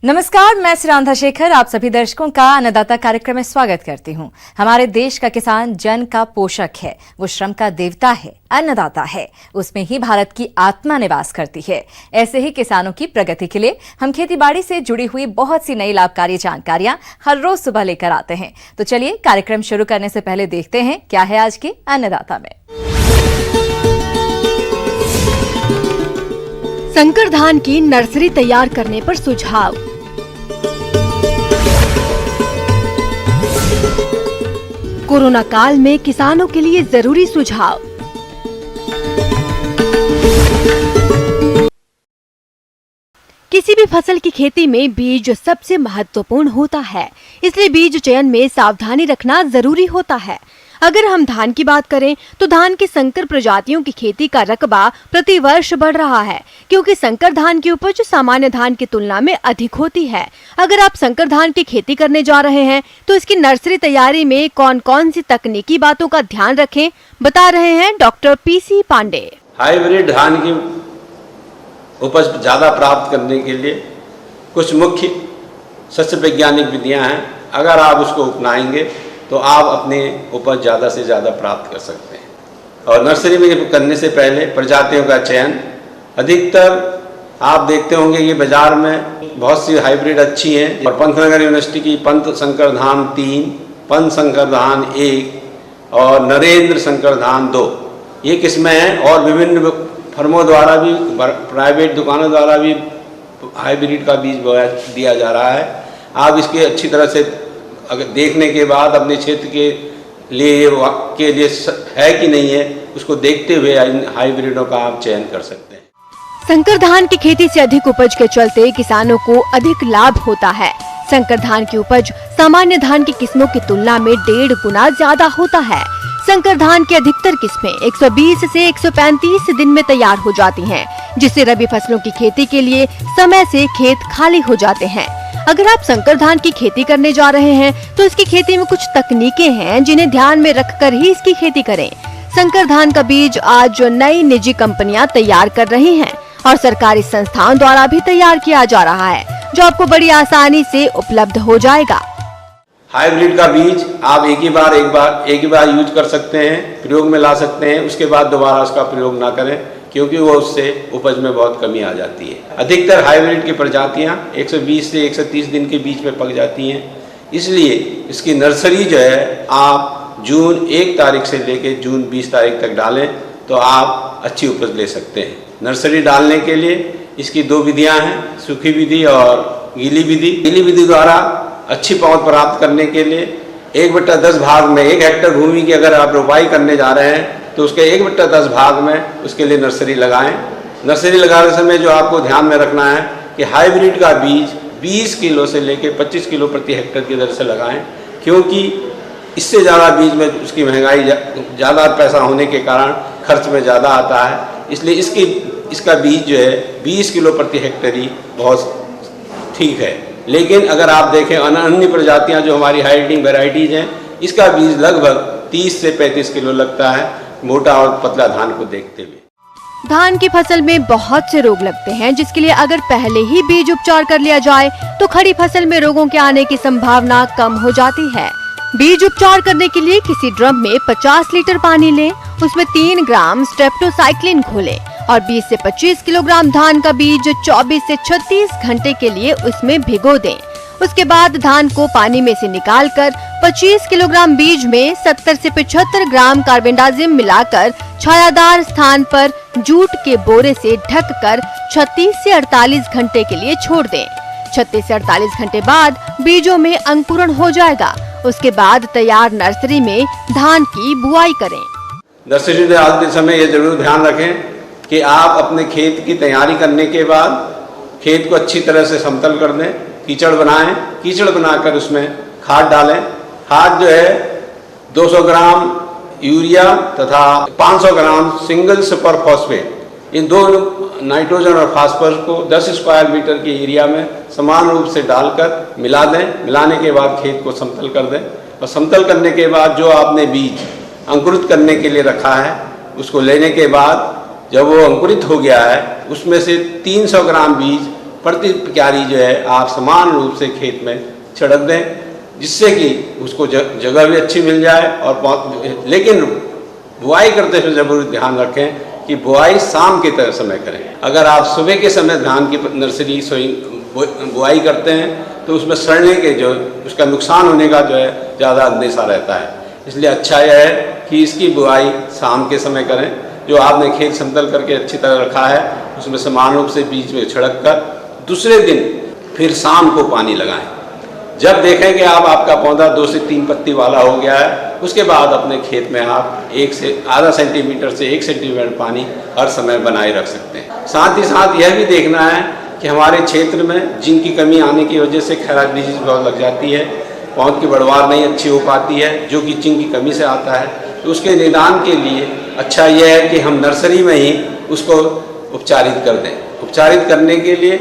नमस्कार, मैं सुरांधा शेखर आप सभी दर्शकों का अन्नदाता कार्यक्रम में स्वागत करती हूं। हमारे देश का किसान जन का पोषक है, वो श्रम का देवता है, अन्नदाता है। उसमें ही भारत की आत्मा निवास करती है। ऐसे ही किसानों की प्रगति के लिए हम खेतीबाड़ी से जुड़ी हुई बहुत सी नई लाभकारी जानकारियां हर रोज सुबह लेकर आते हैं। तो चलिए कार्यक्रम शुरू करने से पहले देखते हैं क्या है आज के अन्नदाता में। संकर धान की नर्सरी तैयार करने पर सुझाव। कोरोना काल में किसानों के लिए जरूरी सुझाव। किसी भी फसल की खेती में बीज सबसे महत्वपूर्ण होता है, इसलिए बीज चयन में सावधानी रखना जरूरी होता है। अगर हम धान की बात करें तो धान की संकर प्रजातियों की खेती का रकबा प्रति वर्ष बढ़ रहा है, क्योंकि संकर धान की उपज सामान्य धान की तुलना में अधिक होती है। अगर आप संकर धान की खेती करने जा रहे हैं तो इसकी नर्सरी तैयारी में कौन कौन सी तकनीकी बातों का ध्यान रखें, बता रहे हैं डॉक्टर पीसी पांडे। हाइब्रिड धान की उपज ज्यादा प्राप्त करने के लिए कुछ मुख्य सस्य वैज्ञानिक विधियां हैं। अगर आप उसको अपनाएंगे तो आप अपने उपज ज़्यादा से ज़्यादा प्राप्त कर सकते हैं। और नर्सरी में करने से पहले प्रजातियों का चयन, अधिकतर आप देखते होंगे कि बाजार में बहुत सी हाइब्रिड अच्छी हैं। और पंतनगर यूनिवर्सिटी की पंत संकर धान 3, पंत संकर धान 1 और नरेंद्र संकर धान 2 ये किस्में हैं। और विभिन्न फर्मों द्वारा भी, प्राइवेट दुकानों द्वारा भी हाइब्रिड का बीज दिया जा रहा है। आप इसकी अच्छी तरह से अगर देखने के बाद अपने क्षेत्र के लिए है कि नहीं है, उसको देखते हुए हाइब्रिडों का आप चयन कर सकते हैं। संकर धान की खेती से अधिक उपज के चलते किसानों को अधिक लाभ होता है। संकर धान की उपज सामान्य धान की किस्मों की तुलना में 1.5 गुना ज्यादा होता है। संकर धान की अधिकतर किस्में 120 से 135 दिन में तैयार हो जाती हैं, जिससे रबी फसलों की खेती के लिए समय से खेत खाली हो जाते हैं। अगर आप संकर धान की खेती करने जा रहे हैं तो इसकी खेती में कुछ तकनीकें हैं जिन्हें ध्यान में रखकर ही इसकी खेती करें। संकर धान का बीज आज नई निजी कंपनियां तैयार कर रही हैं और सरकारी संस्थाओं द्वारा भी तैयार किया जा रहा है, जो आपको बड़ी आसानी से उपलब्ध हो जाएगा। हाइब्रिड का बीज आप एक ही बार यूज कर सकते हैं, प्रयोग में ला सकते हैं। उसके बाद दोबारा उसका प्रयोग ना करें, क्योंकि वो उससे उपज में बहुत कमी आ जाती है। अधिकतर हाइब्रिड की प्रजातियां 120 से 130 दिन के बीच में पक जाती हैं। इसलिए इसकी नर्सरी जो है आप जून 1 तारीख से लेकर जून 20 तारीख तक डालें तो आप अच्छी उपज ले सकते हैं। नर्सरी डालने के लिए इसकी 2 विधियां हैं, सूखी विधि और गीली विधि। गीली विधि द्वारा अच्छी पौध प्राप्त करने के लिए 1/10 भाग में 1 हेक्टेयर भूमि की अगर आप रोपाई करने जा रहे हैं तो उसके 1/10 भाग में उसके लिए नर्सरी लगाएं। नर्सरी लगाने समय जो आपको ध्यान में रखना है कि हाइब्रिड का बीज 20 किलो से लेकर 25 किलो प्रति हेक्टेयर की दर से लगाएं, क्योंकि इससे ज़्यादा बीज में उसकी महंगाई ज़्यादा पैसा होने के कारण खर्च में ज़्यादा आता है। इसलिए इसका बीज जो है 20 किलो प्रति हेक्टेयर ही बहुत ठीक है। लेकिन अगर आप देखें अन्य प्रजातियाँ जो हमारी हाइब्रिड वेराइटीज़ हैं, इसका बीज लगभग 30 से 35 किलो लगता है, मोटा और पतला धान को देखते हुए। धान की फसल में बहुत से रोग लगते हैं, जिसके लिए अगर पहले ही बीज उपचार कर लिया जाए तो खड़ी फसल में रोगों के आने की संभावना कम हो जाती है। बीज उपचार करने के लिए किसी ड्रम में 50 लीटर पानी लें, उसमें 3 ग्राम स्ट्रेप्टोसाइक्लिन घोलें और 20 से 25 किलोग्राम धान का बीज 24 से 36 घंटे के लिए उसमें भिगो दें। उसके बाद धान को पानी में से निकालकर 25 किलोग्राम बीज में 70 से 75 ग्राम कार्बेंडाजिम मिलाकर छायादार स्थान पर जूट के बोरे से ढककर 36 से 48 घंटे के लिए छोड़ दें। 36 से 48 घंटे बाद बीजों में अंकुरण हो जाएगा। उसके बाद तैयार नर्सरी में धान की बुआई करें। नर्सरी डालते समय ये जरूर ध्यान रखें कि आप अपने खेत की तैयारी करने के बाद खेत को अच्छी तरह से समतल कर दें, कीचड़ बनाएं। कीचड़ बनाकर उसमें खाद डालें। खाद जो है 200 ग्राम यूरिया तथा 500 ग्राम सिंगल सुपर फॉस्फेट, इन 2 नाइट्रोजन और फास्फोरस को 10 स्क्वायर मीटर के एरिया में समान रूप से डालकर मिला दें। मिलाने के बाद खेत को समतल कर दें और समतल करने के बाद जो आपने बीज अंकुरित करने के लिए रखा है उसको लेने के बाद जब वो अंकुरित हो गया है उसमें से 300 ग्राम बीज प्रति क्यारी जो है आप समान रूप से खेत में छिड़क दें, जिससे कि उसको जगह भी अच्छी मिल जाए। और लेकिन बुआई करते हुए जरूर ध्यान रखें कि बुआई शाम के समय करें। अगर आप सुबह के समय धान की नर्सरी बुआई करते हैं तो उसमें सड़ने के जो उसका नुकसान होने का जो है ज़्यादा अंदेशा रहता है। इसलिए अच्छा यह है कि इसकी बुआई शाम के समय करें। जो आपने खेत समतल करके अच्छी तरह रखा है उसमें समान रूप से बीज में छिड़क कर दूसरे दिन फिर शाम को पानी लगाएं। जब देखें कि आपका पौधा 2 से 3 पत्ती वाला हो गया है, उसके बाद अपने खेत में आप 1 से आधा सेंटीमीटर से 1 सेंटीमीटर पानी हर समय बनाए रख सकते हैं। साथ ही साथ यह भी देखना है कि हमारे क्षेत्र में जिंक की कमी आने की वजह से खैरात डिजीज बहुत लग जाती है, पौध की बढ़वार नहीं अच्छी हो पाती है, जो कि जिंक की कमी से आता है। तो उसके निदान के लिए अच्छा यह है कि हम नर्सरी में ही उसको उपचारित कर दें। उपचारित करने के लिए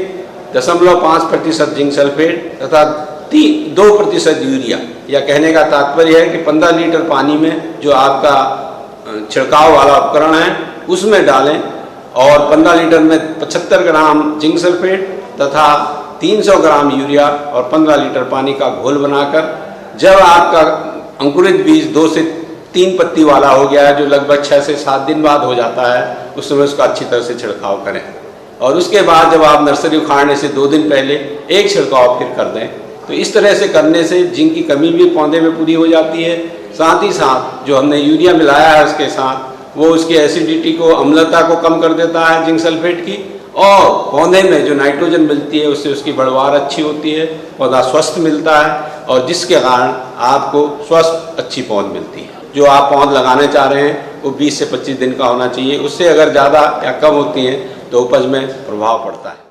0.5% जिंक सल्फेट तथा 2% यूरिया, या कहने का तात्पर्य है कि 15 लीटर पानी में जो आपका छिड़काव वाला उपकरण है उसमें डालें और 15 लीटर में 75 ग्राम जिंक सल्फेट तथा 300 ग्राम यूरिया और 15 लीटर पानी का घोल बनाकर जब आपका अंकुरित बीज 2 से 3 पत्ती वाला हो गया है, जो लगभग 6 से 7 दिन बाद हो जाता है, उस समय उसका अच्छी तरह से छिड़काव करें। और उसके बाद जब आप नर्सरी उखाड़ने से 2 दिन पहले एक छिड़काव फिर कर दें। तो इस तरह से करने से जिंक की कमी भी पौधे में पूरी हो जाती है। साथ ही साथ जो हमने यूरिया मिलाया है उसके साथ वो उसकी एसिडिटी को, अम्लता को कम कर देता है जिंक सल्फेट की, और पौधे में जो नाइट्रोजन मिलती है उससे उसकी बढ़वार अच्छी होती है, पौधा स्वस्थ मिलता है और जिसके कारण आपको स्वस्थ अच्छी पौध मिलती है। जो आप पौध लगाने चाह रहे हैं वो 20 से 25 दिन का होना चाहिए। उससे अगर ज़्यादा या कम होती हैं तो उपज में प्रभाव पड़ता है।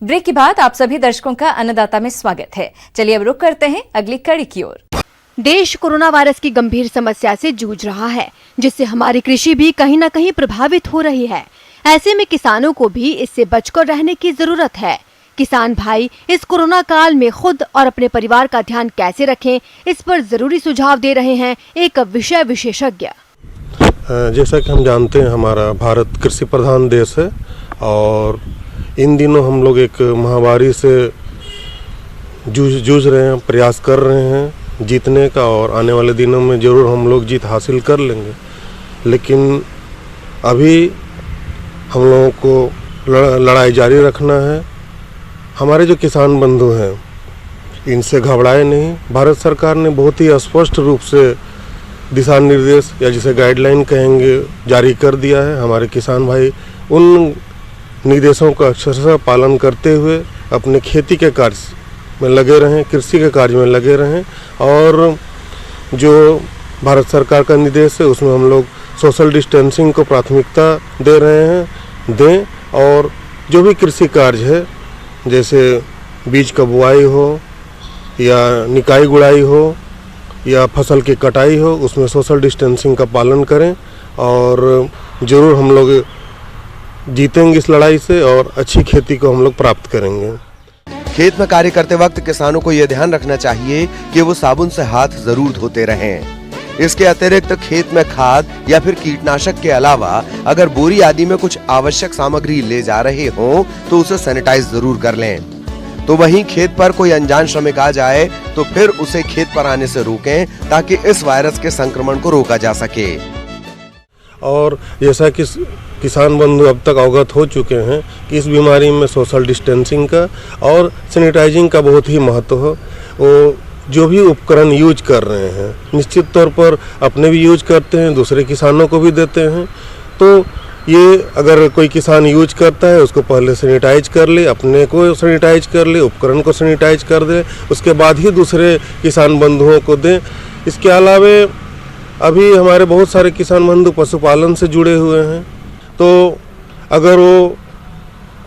ब्रेक के बाद आप सभी दर्शकों का अन्नदाता में स्वागत है। चलिए अब रुक करते हैं अगली कड़ी की ओर। देश कोरोना वायरस की गंभीर समस्या से जूझ रहा है, जिससे हमारी कृषि भी कहीं न कहीं प्रभावित हो रही है। ऐसे में किसानों को भी इससे बचकर रहने की जरूरत है। किसान भाई इस कोरोना काल में खुद और अपने परिवार का ध्यान कैसे रखें, इस पर जरूरी सुझाव दे रहे हैं एक विषय विशेषज्ञ। जैसा कि हम जानते हैं हमारा भारत कृषि प्रधान देश है और इन दिनों हम लोग एक महामारी से जूझ रहे हैं, प्रयास कर रहे हैं जीतने का, और आने वाले दिनों में ज़रूर हम लोग जीत हासिल कर लेंगे। लेकिन अभी हम लोगों को लड़ाई जारी रखना है। हमारे जो किसान बंधु हैं इनसे घबराए नहीं। भारत सरकार ने बहुत ही स्पष्ट रूप से दिशा निर्देश या जिसे गाइडलाइन कहेंगे जारी कर दिया है। हमारे किसान भाई उन निर्देशों का अक्षरशः पालन करते हुए अपने खेती के कार्य में लगे रहें, कृषि के कार्य में लगे रहें। और जो भारत सरकार का निर्देश है उसमें हम लोग सोशल डिस्टेंसिंग को प्राथमिकता दे रहे हैं, दें। और जो भी कृषि कार्य है, जैसे बीज का बुआई हो या निकाई गुड़ाई हो या फसल की कटाई हो, उसमें सोशल डिस्टेंसिंग का पालन करें और ज़रूर हम लोग जीतेंगे इस लड़ाई से और अच्छी खेती को हम लोग प्राप्त करेंगे। खेत में कार्य करते वक्त किसानों को यह ध्यान रखना चाहिए कि वो साबुन से हाथ जरूर धोते रहें। इसके अतिरिक्त खेत में खाद या फिर कीटनाशक के अलावा अगर बोरी आदि में कुछ आवश्यक सामग्री ले जा रहे हों तो उसे सैनिटाइज जरूर कर लें। तो वहीं खेत पर कोई अनजान श्रमिक आ जाए तो फिर उसे खेत पर आने से रोकें ताकि इस वायरस के संक्रमण को रोका जा सके। और जैसा कि किसान बंधु अब तक अवगत हो चुके हैं कि इस बीमारी में सोशल डिस्टेंसिंग का और सैनिटाइजिंग का बहुत ही महत्व है। वो जो भी उपकरण यूज कर रहे हैं निश्चित तौर पर अपने भी यूज करते हैं, दूसरे किसानों को भी देते हैं। तो ये अगर कोई किसान यूज करता है उसको पहले सैनिटाइज कर ले, अपने को सैनिटाइज कर ले, उपकरण को सैनिटाइज कर दे, उसके बाद ही दूसरे किसान बंधुओं को दें। इसके अलावा अभी हमारे बहुत सारे किसान बंधु पशुपालन से जुड़े हुए हैं, तो अगर वो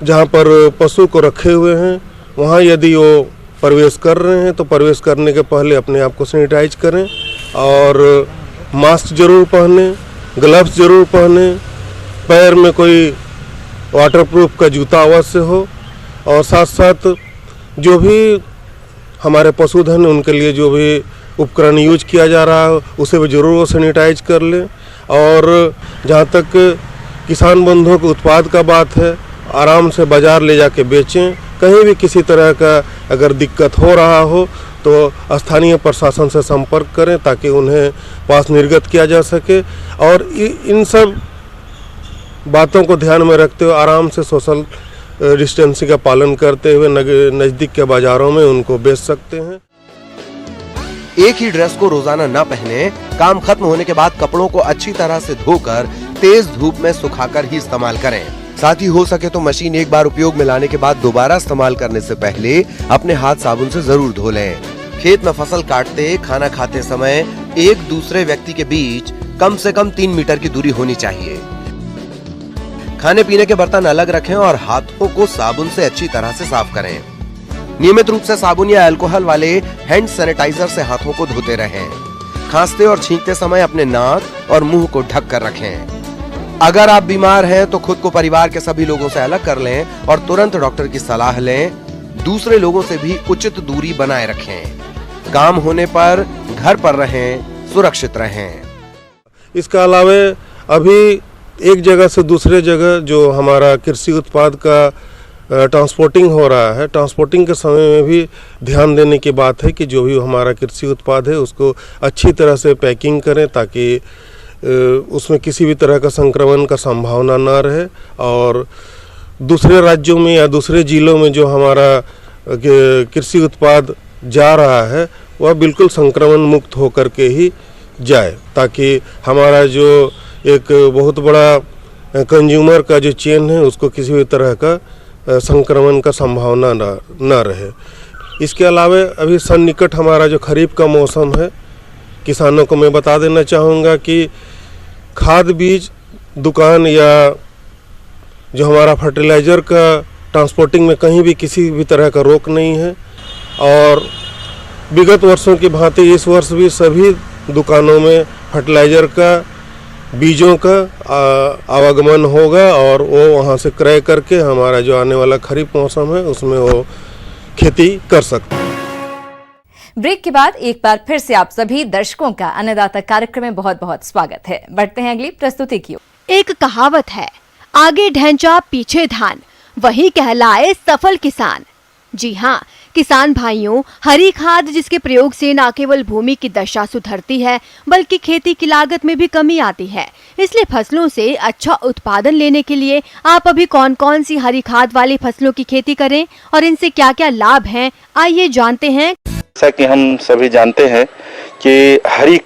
जहाँ पर पशु को रखे हुए हैं वहाँ यदि वो प्रवेश कर रहे हैं तो प्रवेश करने के पहले अपने आप को सैनिटाइज करें और मास्क जरूर पहने, ग्लव्स जरूर पहने, पैर में कोई वाटरप्रूफ का जूता अवश्य हो और साथ साथ जो भी हमारे पशुधन उनके लिए जो भी उपकरण यूज किया जा रहा है उसे भी जरूर वो सैनिटाइज कर लें। और जहाँ तक किसान बंधुओं के उत्पाद का बात है, आराम से बाज़ार ले जाके बेचें, कहीं भी किसी तरह का अगर दिक्कत हो रहा हो तो स्थानीय प्रशासन से संपर्क करें ताकि उन्हें पास निर्गत किया जा सके। और इन सब बातों को ध्यान में रखते हुए आराम से सोशल डिस्टेंसिंग का पालन करते हुए नज़दीक के बाज़ारों में उनको बेच सकते हैं। एक ही ड्रेस को रोजाना न पहने, काम खत्म होने के बाद कपड़ों को अच्छी तरह से धोकर तेज धूप में सुखाकर ही इस्तेमाल करें। साथ ही हो सके तो मशीन एक बार उपयोग में लाने के बाद दोबारा इस्तेमाल करने से पहले अपने हाथ साबुन से जरूर धो लें। खेत में फसल काटते, खाना खाते समय एक दूसरे व्यक्ति के बीच कम से कम 3 मीटर की दूरी होनी चाहिए। खाने पीने के बर्तन अलग रखें और हाथों को साबुन से अच्छी तरह से साफ करें। नियमित रूप से साबुन या अल्कोहल वाले हैंड सैनिटाइजर से हाथों को धोते रहें। खांसते और छींकते समय अपने नाक और मुंह को ढक कर रखें। अगर आप बीमार हैं तो खुद को परिवार के सभी लोगों से अलग कर लें और तुरंत डॉक्टर की सलाह लें। दूसरे लोगों से भी उचित दूरी बनाए रखें। काम होने पर घर पर रहें, सुरक्षित रहें। इसके अलावा अभी एक जगह से दूसरे जगह जो हमारा कृषि उत्पाद का ट्रांसपोर्टिंग हो रहा है, ट्रांसपोर्टिंग के समय में भी ध्यान देने की बात है कि जो भी हमारा कृषि उत्पाद है उसको अच्छी तरह से पैकिंग करें ताकि उसमें किसी भी तरह का संक्रमण का संभावना ना रहे। और दूसरे राज्यों में या दूसरे जिलों में जो हमारा कृषि उत्पाद जा रहा है वह बिल्कुल संक्रमण मुक्त होकर के ही जाए, ताकि हमारा जो एक बहुत बड़ा कंज्यूमर का जो चेन है उसको किसी भी तरह का संक्रमण का संभावना ना रहे। इसके अलावा अभी सन्निकट हमारा जो खरीफ का मौसम है, किसानों को मैं बता देना चाहूँगा कि खाद बीज दुकान या जो हमारा फर्टिलाइज़र का ट्रांसपोर्टिंग में कहीं भी किसी भी तरह का रोक नहीं है। और विगत वर्षों की भांति इस वर्ष भी सभी दुकानों में फर्टिलाइज़र का बीजों का आवागमन होगा और वो वहाँ से क्रय करके हमारा जो आने वाला खरीफ मौसम है उसमें वो खेती कर सकते हैं। ब्रेक के बाद एक बार फिर से आप सभी दर्शकों का अन्नदाता कार्यक्रम में बहुत बहुत स्वागत है। बढ़ते हैं अगली प्रस्तुति की ओर। एक कहावत है, आगे ढैंचा पीछे धान, वही कहलाए सफल किसान। जी हाँ किसान भाइयों, हरी खाद जिसके प्रयोग से न केवल भूमि की दशा सुधरती है बल्कि खेती की लागत में भी कमी आती है। इसलिए फसलों से अच्छा उत्पादन लेने के लिए आप अभी कौन कौन सी हरी खाद वाली फसलों की खेती करें और इनसे क्या क्या लाभ हैं, आइए जानते हैं। जैसा कि हम सभी जानते हैं कि हरी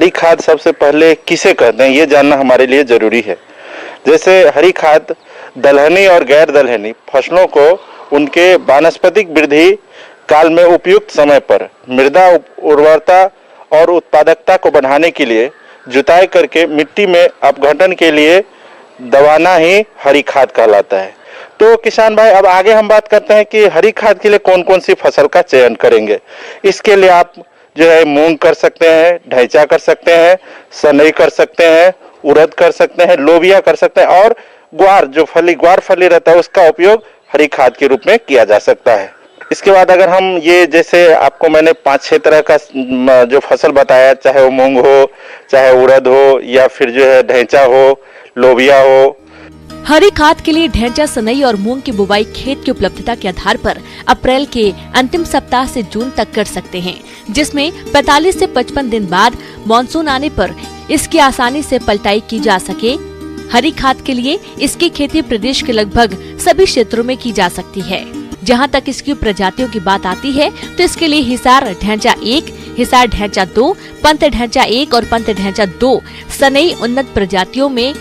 खाद सबसे पहले किसे कहते हैं ये जानना हमारे लिए जरूरी है। जैसे हरी खाद दलहनी और गैर दलहनी फसलों को उनके वानस्पतिक वृद्धि काल में उपयुक्त समय पर मृदा उर्वरता और उत्पादकता को बढ़ाने के लिए जुताई करके मिट्टी में अपघटन के लिए दबाना ही हरी खाद कहलाता है। तो किसान भाई, अब आगे हम बात करते हैं कि हरी खाद के लिए कौन कौन सी फसल का चयन करेंगे। इसके लिए आप जो है मूंग कर सकते हैं, ढैंचा कर सकते हैं, सनई कर सकते हैं, उड़द कर सकते हैं, लोबिया कर सकते हैं और ग्वार फली रहता है उसका उपयोग हरी खाद के रूप में किया जा सकता है। इसके बाद अगर हम ये जैसे आपको मैंने 5-6 तरह का जो फसल बताया, चाहे वो मूंग हो, चाहे उड़द हो या फिर जो है ढैंचा हो, लोबिया हो। हरी खाद के लिए ढैंचा, सनई और मूंग की बुवाई खेत की उपलब्धता के आधार पर अप्रैल के अंतिम सप्ताह से जून तक कर सकते हैं, जिसमें 45 से 55 दिन बाद मानसून आने पर इसकी आसानी से पलटाई की जा सके। हरी खाद के लिए इसकी खेती प्रदेश के लगभग सभी क्षेत्रों में की जा सकती है। जहां तक इसकी प्रजातियों की बात आती है तो इसके लिए हिसार ढैंचा 1, हिसार ढैंचा 2, पंत ढैंचा 1 और पंत ढैंचा 2 सनई उन्नत प्रजातियों में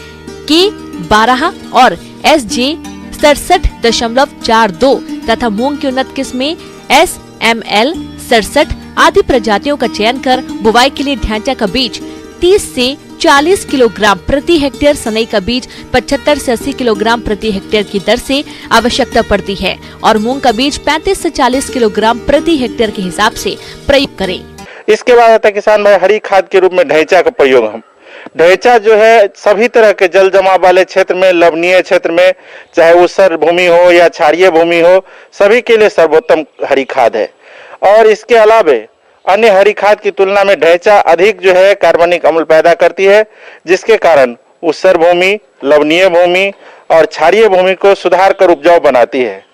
K12 और SJ 67.42 तथा मूंग की उन्नत किस्में SML 67 आदि प्रजातियों का चयन कर बुवाई के लिए ढैंचा का बीज 30 से 40 किलोग्राम प्रति हेक्टेयर, सनई का बीज 75 से 80 किलोग्राम प्रति हेक्टेयर की दर से आवश्यकता पड़ती है और मूंग का बीज 35 से 40 किलोग्राम प्रति हेक्टेयर के हिसाब से प्रयोग करें। इसके बाद आता है किसान भाई हरी खाद के रूप में ढैंचा का प्रयोग। हम ढैंचा जो है सभी तरह के जल जमाव वाले क्षेत्र में, लवणीय क्षेत्र में, चाहे ऊसर भूमि हो या क्षारीय भूमि हो, सभी के लिए सर्वोत्तम हरी खाद है। और इसके अलावा अन्य हरी खाद की तुलना में ढैंचा अधिक जो है कार्बनिक अम्ल पैदा करती है, जिसके कारण ऊसर भूमि, लवणीय भूमि और क्षारीय भूमि को सुधार कर उपजाऊ बनाती है।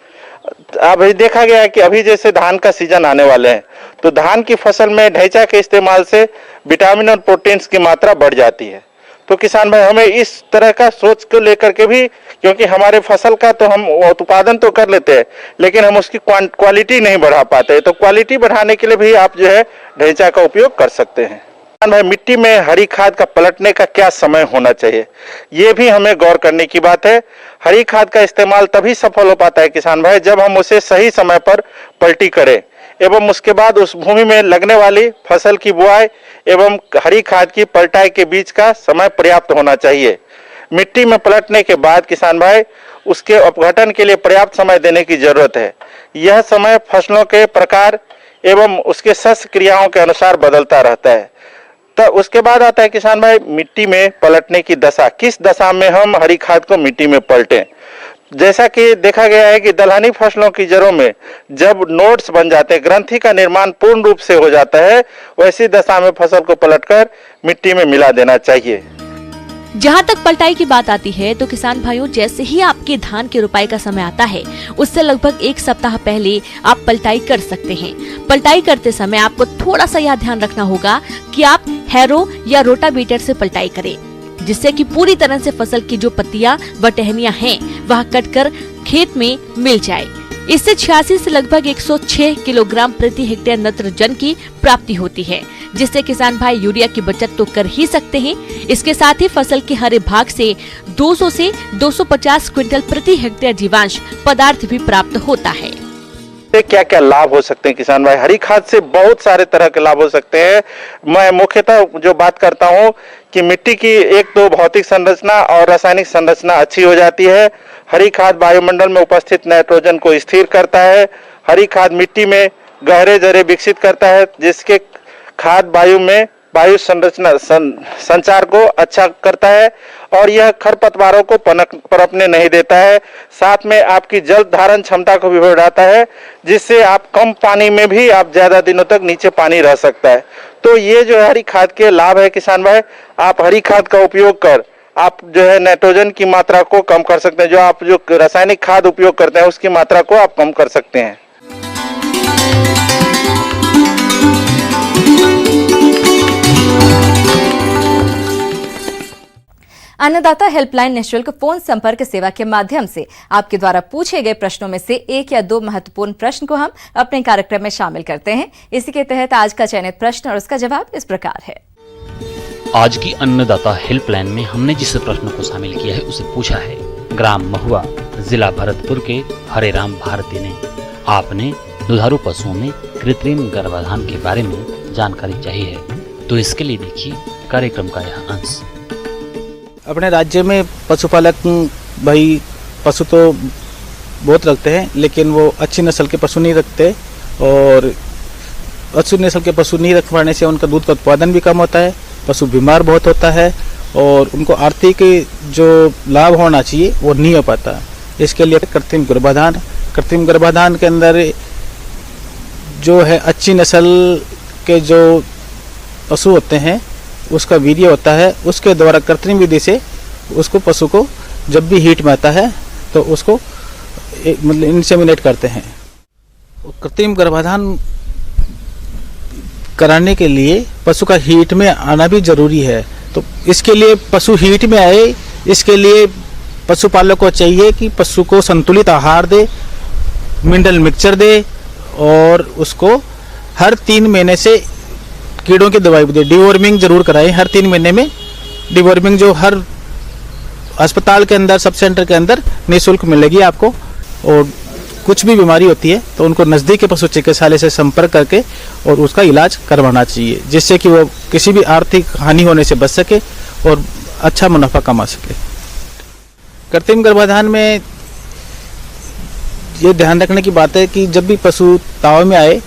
अभी देखा गया है कि अभी जैसे धान का सीजन आने वाले हैं, तो धान की फसल में ढैंचा के इस्तेमाल से विटामिन और प्रोटीन्स की मात्रा बढ़ जाती है। तो किसान भाई हमें इस तरह का सोच को लेकर के भी, क्योंकि हमारे फसल का तो हम उत्पादन तो कर लेते हैं लेकिन हम उसकी क्वालिटी नहीं बढ़ा पाते, तो क्वालिटी बढ़ाने के लिए भी आप जो है ढैंचा का उपयोग कर सकते हैं। किसान भाई मिट्टी में हरी खाद का पलटने का क्या समय होना चाहिए, ये भी हमें गौर करने की बात है। हरी खाद का इस्तेमाल तभी सफल हो पाता है किसान भाई जब हम उसे सही समय पर पलटी करें एवं उसके बाद उस भूमि में लगने वाली फसल की बुआई एवं हरी खाद की पलटाई के बीच का समय पर्याप्त होना चाहिए। मिट्टी में पलटने के बाद किसान भाई उसके अपघटन के लिए पर्याप्त समय देने की जरूरत है। यह समय फसलों के प्रकार एवं उसके शस्य क्रियाओं के अनुसार बदलता रहता है। तो उसके बाद आता है किसान भाई मिट्टी में पलटने की दशा, किस दशा में हम हरी खाद को मिट्टी में पलटें। जैसा कि देखा गया है कि दलहनी फसलों की जड़ों में जब नोड्स बन जाते हैं, ग्रंथि का निर्माण पूर्ण रूप से हो जाता है, वैसी दशा में फसल को पलटकर मिट्टी में मिला देना चाहिए। जहाँ तक पलटाई की बात आती है तो किसान भाइयों, जैसे ही आपके धान की रुपाई का समय आता है उससे लगभग 1 सप्ताह पहले आप पलटाई कर सकते हैं। पलटाई करते समय आपको थोड़ा सा यह ध्यान रखना होगा कि आप हैरो या रोटावेटर से पलटाई करें, जिससे कि पूरी तरह से फसल की जो पत्तियां व टहनियां हैं वह कटकर खेत में मिल जाए। इससे 86 से लगभग 106 किलोग्राम प्रति हेक्टेयर नत्रजन की प्राप्ति होती है, जिससे किसान भाई यूरिया की बचत तो कर ही सकते हैं। इसके साथ ही फसल के हरे भाग से 200 से 250 क्विंटल प्रति हेक्टेयर जीवांश पदार्थ भी प्राप्त होता है। क्या क्या लाभ हो सकते हैं किसान भाई? हरी खाद से बहुत सारे तरह के लाभ हो सकते हैं। मैं मुख्यतः जो बात करता हूं कि मिट्टी की एक तो भौतिक संरचना और रासायनिक संरचना अच्छी हो जाती है। हरी खाद वायुमंडल में उपस्थित नाइट्रोजन को स्थिर करता है। हरी खाद मिट्टी में गहरे जरे विकसित करता है, जिसके खाद वायु में वायु संरचना संचार को अच्छा करता है और यह खरपतवारों को पनपने नहीं देता है। साथ में आपकी जल धारण क्षमता को भी बढ़ाता है, जिससे आप कम पानी में भी आप ज्यादा दिनों तक नीचे पानी रह सकता है। तो ये जो हरी खाद के लाभ है किसान भाई, आप हरी खाद का उपयोग कर आप जो है नाइट्रोजन की मात्रा को कम कर सकते हैं। जो आप जो रासायनिक खाद उपयोग करते हैं उसकी मात्रा को आप कम कर सकते हैं। अन्नदाता हेल्पलाइन निःशुल्क फोन संपर्क सेवा के माध्यम से आपके द्वारा पूछे गए प्रश्नों में से 1 या 2 महत्वपूर्ण प्रश्न को हम अपने कार्यक्रम में शामिल करते हैं। इसी के तहत आज का चयनित प्रश्न और उसका जवाब इस प्रकार है। आज की अन्नदाता हेल्पलाइन में हमने जिस प्रश्न को शामिल किया है उसे पूछा है ग्राम महुआ, जिला भरतपुर के हरेराम भारती ने। आपने दुधारू पशुओं में कृत्रिम गर्भाधान के बारे में जानकारी चाहिए है, तो इसके लिए देखिए कार्यक्रम का यह अंश। अपने राज्य में पशुपालक भाई पशु तो बहुत रखते हैं, लेकिन वो अच्छी नस्ल के पशु नहीं रखते और अच्छी नस्ल के पशु नहीं रख पाने से उनका दूध का उत्पादन भी कम होता है, पशु बीमार बहुत होता है और उनको आर्थिक जो लाभ होना चाहिए वो नहीं हो पाता। इसके लिए कृत्रिम गर्भाधान के अंदर जो है अच्छी नस्ल के जो पशु होते हैं उसका वीर्य होता है, उसके द्वारा कृत्रिम विधि से उसको पशु को जब भी हीट में आता है तो उसको मतलब इंसेमिनेट करते हैं। कृत्रिम गर्भाधान कराने के लिए पशु का हीट में आना भी जरूरी है। तो इसके लिए पशु हीट में आए, इसके लिए पशुपालक को चाहिए कि पशु को संतुलित आहार दे, मिनरल मिक्सचर दे और उसको हर 3 महीने से कीड़ों की दवाई भी दे। डिवॉर्मिंग जरूर कराएं हर 3 महीने में। डिवॉर्मिंग जो हर अस्पताल के अंदर, सब सेंटर के अंदर निःशुल्क मिलेगी आपको। और कुछ भी बीमारी होती है तो उनको नज़दीक के पशु चिकित्सालय से संपर्क करके और उसका इलाज करवाना चाहिए, जिससे कि वो किसी भी आर्थिक हानि होने से बच सके और अच्छा मुनाफा कमा सके। कृत्रिम गर्भाधान में ये ध्यान रखने की बात है कि जब भी पशु ताव में आए,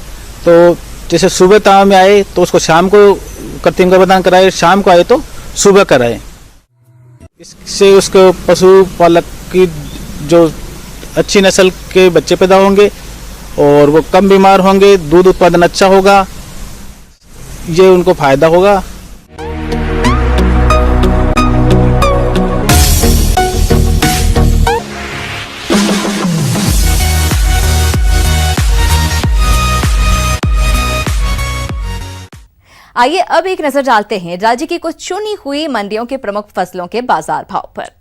तो जैसे सुबह ताव में आए तो उसको शाम को कृत्रिम गर्भाधान कराए, शाम को आए तो सुबह कराए। इससे उसको पशुपालक की जो अच्छी नस्ल के बच्चे पैदा होंगे और वो कम बीमार होंगे, दूध उत्पादन अच्छा होगा, ये उनको फायदा होगा। आइए अब एक नजर डालते हैं राज्य की कुछ चुनी हुई मंडियों के प्रमुख फसलों के बाजार भाव पर।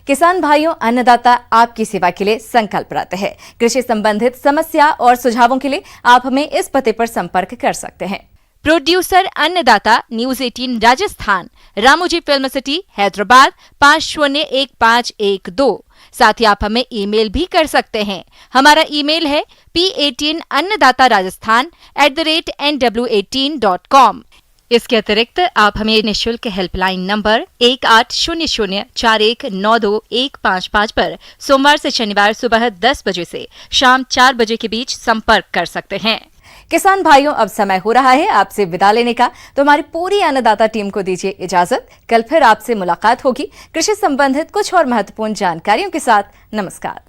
किसान भाइयों, अन्नदाता आपकी सेवा के लिए संकल्परत है। कृषि संबंधित समस्या और सुझावों के लिए आप हमें इस पते पर संपर्क कर सकते हैं। प्रोड्यूसर अन्नदाता, news 18 Rajasthan, Ramoji film city, Hyderabad 501512। साथ ही आप हमें ईमेल भी कर सकते हैं। हमारा ईमेल है p18annadatarajasthan@nw18.com। इसके अतिरिक्त आप हमें निःशुल्क हेल्पलाइन नंबर 180041921555 पर सोमवार से शनिवार सुबह 10 बजे से शाम 4 बजे के बीच संपर्क कर सकते हैं। किसान भाइयों, अब समय हो रहा है आपसे विदा लेने का, तो हमारी पूरी अन्नदाता टीम को दीजिए इजाजत। कल फिर आपसे मुलाकात होगी कृषि संबंधित कुछ और महत्वपूर्ण जानकारियों के साथ। नमस्कार।